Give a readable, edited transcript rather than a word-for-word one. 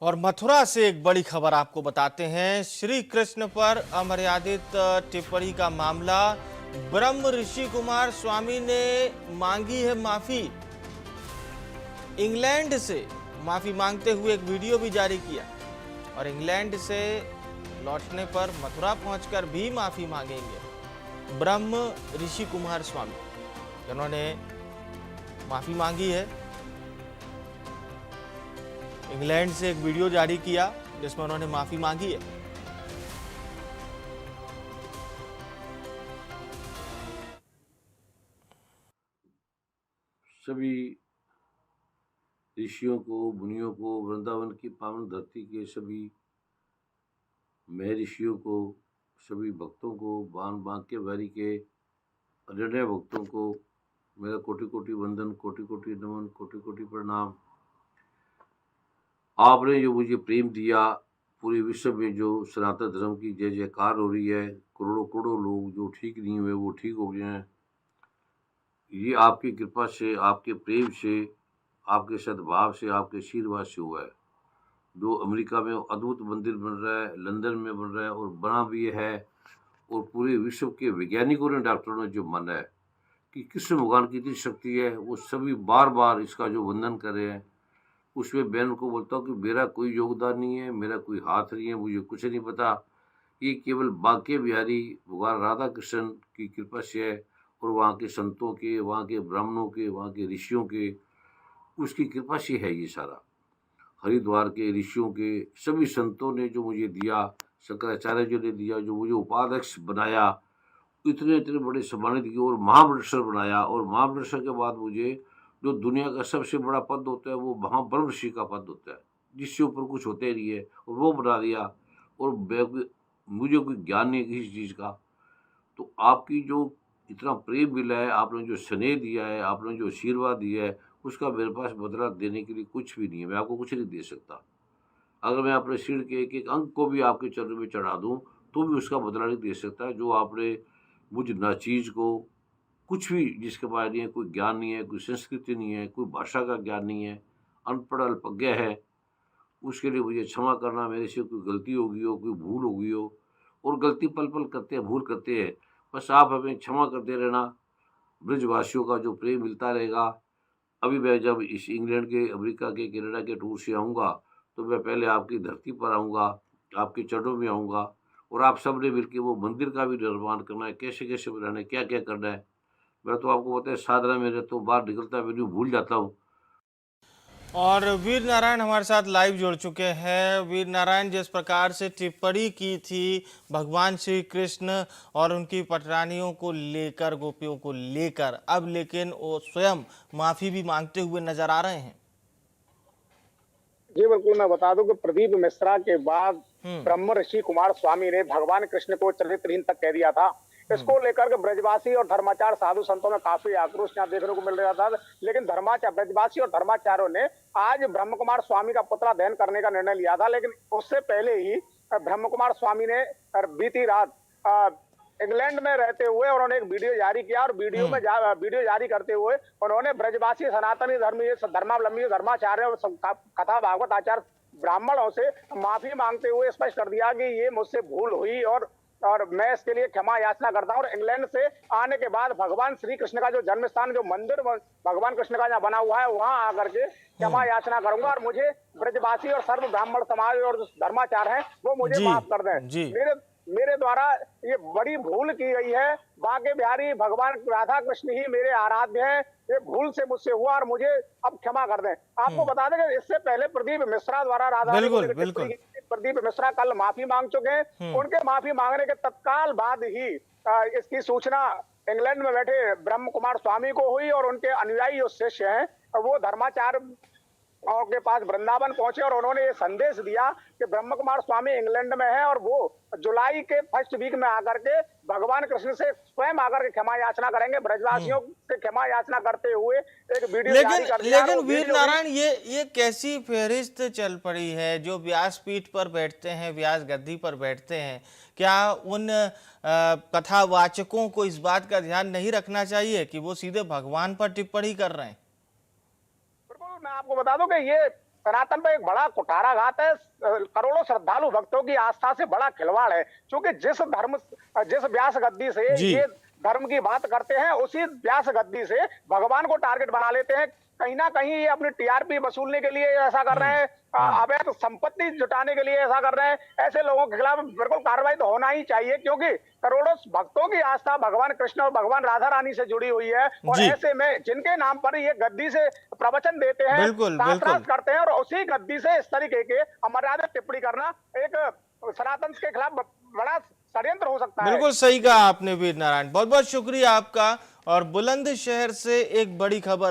और मथुरा से एक बड़ी खबर आपको बताते हैं। श्री कृष्ण पर अमर्यादित टिप्पणी का मामला। ब्रह्म ऋषि कुमार स्वामी ने मांगी है माफी। इंग्लैंड से माफी मांगते हुए एक वीडियो भी जारी किया और इंग्लैंड से लौटने पर मथुरा पहुंचकर भी माफी मांगेंगे ब्रह्म ऋषि कुमार स्वामी। उन्होंने माफी मांगी है। इंग्लैंड से एक वीडियो जारी किया जिसमें उन्होंने माफी मांगी है। सभी ऋषियों को, मुनियों को, वृंदावन की पावन धरती के सभी महर्षियों को, सभी भक्तों को, बांके बिहारी के अनन्य भक्तों को मेरा कोटि कोटि वंदन, कोटि कोटि नमन, कोटि कोटि प्रणाम। आपने जो मुझे प्रेम दिया, पूरे विश्व में जो सनातन धर्म की जय जयकार हो रही है, करोड़ों करोड़ों लोग जो ठीक नहीं हुए वो ठीक हो गए हैं, ये आपकी कृपा से, आपके प्रेम से, आपके सद्भाव से, आपके आशीर्वाद से हुआ है। जो अमेरिका में अद्भुत मंदिर बन रहा है, लंदन में बन रहा है और बना भी है, और पूरे विश्व के वैज्ञानिकों ने, डॉक्टरों ने जो माना है कि कृष्ण भगवान की इतनी शक्ति है, वो सभी बार बार इसका जो वंदन कर रहे हैं। उसमें बहन को बोलता हूँ कि मेरा कोई योगदान नहीं है, मेरा कोई हाथ नहीं है, मुझे कुछ नहीं पता। ये केवल बांके बिहारी भगवान राधा कृष्ण की कृपा से है, और वहाँ के संतों के, वहाँ के ब्राह्मणों के, वहाँ के ऋषियों के, उसकी कृपा से है ये सारा। हरिद्वार के ऋषियों के सभी संतों ने जो मुझे दिया, शंकराचार्य जी ने दिया, जो मुझे उपाध्यक्ष बनाया, इतने इतने बड़े सम्मानित किए और महाबलेश्वर बनाया। और महाबलेश्वर के बाद मुझे जो दुनिया का सबसे बड़ा पद होता है वो महाब्रह्म ऋषि का पद होता है, जिससे ऊपर कुछ होते नहीं है, और वो बना दिया। और मुझे कोई ज्ञान नहीं है किसी चीज़ का। तो आपकी जो इतना प्रेम मिला है, आपने जो स्नेह दिया है, आपने जो आशीर्वाद दिया है, उसका मेरे पास बदला देने के लिए कुछ भी नहीं है। मैं आपको कुछ नहीं दे सकता। अगर मैं अपने सिर के एक एक अंक को भी आपके चरणों में चढ़ा दूं तो भी उसका बदला नहीं दे सकता। जो आपने मुझ नाचीज को, कुछ भी जिसके बारे में कोई ज्ञान नहीं है, कोई संस्कृति नहीं है, कोई भाषा का ज्ञान नहीं है, अनपढ़ अल्पज्ञ है, उसके लिए मुझे क्षमा करना। मेरे से कोई गलती हो गई हो, कोई भूल हो गई हो, और गलती पल पल करते हैं, भूल करते हैं, बस आप हमें क्षमा करते रहना। ब्रजवासियों का जो प्रेम मिलता रहेगा। अभी मैं जब इस इंग्लैंड के, अमेरिका के, कनाडा के टूर से आऊँगा तो मैं पहले आपकी धरती पर आऊँगा, आपके चरणों में आऊँगा, और आप सब ने मिलके वो मंदिर का भी निर्माण करना है, कैसे-कैसे बनाना है, क्या-क्या करना है। मैं तो आपको पता है, साधना मेरे तो बाहर निकलता मैं यूँ भूल जाता हूँ। और वीर नारायण हमारे साथ लाइव जुड़ चुके हैं। वीर नारायण, जिस प्रकार से टिप्पणी की थी भगवान श्री कृष्ण और उनकी पटरानियों को लेकर, गोपियों को लेकर, अब लेकिन वो स्वयं माफी भी मांगते हुए नजर आ रहे हैं। जी बिल्कुल, मैं बता दूं कि प्रदीप मिश्रा के बाद ब्रह्म ऋषि कुमार स्वामी ने भगवान कृष्ण को चरित्रहीन तक कह दिया था। इसको लेकर के ब्रजवासी और धर्माचार्य साधु संतों में काफी आक्रोश यहाँ देखने को मिल रहा था। लेकिन ब्रजवासी और धर्माचार्यों ने आज ब्रह्म कुमार स्वामी का पुतला दहन करने का निर्णय लिया था। लेकिन उससे पहले ही ब्रह्म कुमार स्वामी ने बीती रात इंग्लैंड में रहते हुए उन्होंने एक वीडियो जारी किया, और वीडियो जारी करते हुए उन्होंने ब्रजवासी सनातनी धर्मावलंबी धर्माचार्य और कथा भागवत आचार्य ब्राह्मणों से माफी मांगते हुए स्पष्ट कर दिया कि ये मुझसे भूल हुई, और मैं इसके लिए क्षमा याचना करता हूँ। और इंग्लैंड से आने के बाद भगवान श्री कृष्ण का जो जन्म स्थान, जो मंदिर भगवान कृष्ण का यहाँ बना हुआ है, वहां आकर के क्षमा याचना करूंगा, और मुझे ब्रजवासी और सर्व ब्राह्मण समाज और जो धर्माचार्य हैं वो मुझे माफ कर दें। मेरे द्वारा ये बड़ी भूल की गई है। बांके बिहारी भगवान राधा कृष्ण ही मेरे आराध्य हैं। ये भूल से मुझसे हुआ और मुझे अब क्षमा कर दें। आपको बता दें कि इससे पहले प्रदीप मिश्रा द्वारा राधा प्रदीप मिश्रा कल माफी मांग चुके हैं। उनके माफी मांगने के तत्काल बाद ही इसकी सूचना इंग्लैंड में बैठे ब्रह्म कुमार स्वामी को हुई, और उनके अनुयायी जो शिष्य हैं वो धर्माचार्य और के पास वृंदावन पहुंचे, और उन्होंने ये संदेश दिया कि ब्रह्म कुमार स्वामी इंग्लैंड में है और वो जुलाई के फर्स्ट वीक में आकर के भगवान कृष्ण से स्वयं आकर के क्षमा याचना करेंगे। ब्रजवासियों से क्षमा याचना करते हुए एक वीडियो जारी कर दिया। लेकिन वीर नारायण, ये कैसी फेहरिस्त चल पड़ी है? जो व्यासपीठ पर बैठते हैं, व्यास गद्दी पर बैठते हैं, क्या उन कथावाचकों को इस बात का ध्यान नहीं रखना चाहिए कि वो सीधे भगवान पर टिप्पणी कर रहे हैं? मैं आपको बता दूं कि ये सनातन पे एक बड़ा कुठाराघात है। करोड़ों श्रद्धालु भक्तों की आस्था से बड़ा खिलवाड़ है, क्योंकि जिस व्यास गद्दी से जी। ये धर्म की बात करते हैं, उसी व्यास गद्दी से भगवान को टारगेट बना लेते हैं। कहीं ना कहीं ये अपनी टीआरपी वसूलने के लिए ऐसा कर रहे हैं, अवैध संपत्ति जुटाने के लिए ऐसा कर रहे हैं। ऐसे लोगों के खिलाफ बिल्कुल कार्रवाई तो होना ही चाहिए, क्योंकि करोड़ों भक्तों की आस्था भगवान कृष्ण और भगवान राधा रानी से जुड़ी हुई है। और जी। ऐसे में जिनके नाम पर ये गद्दी से प्रवचन देते हैं, बिल्कुल, शास्त्रार्थ बिल्कुल। करते हैं, और उसी गद्दी से इस तरीके के अमर्यादित टिप्पणी करना एक सनातन के खिलाफ बड़ा षड्यंत्र हो सकता है। बिल्कुल सही कहा आपने वीर नारायण, बहुत बहुत शुक्रिया आपका। और बुलंदशहर से एक बड़ी खबर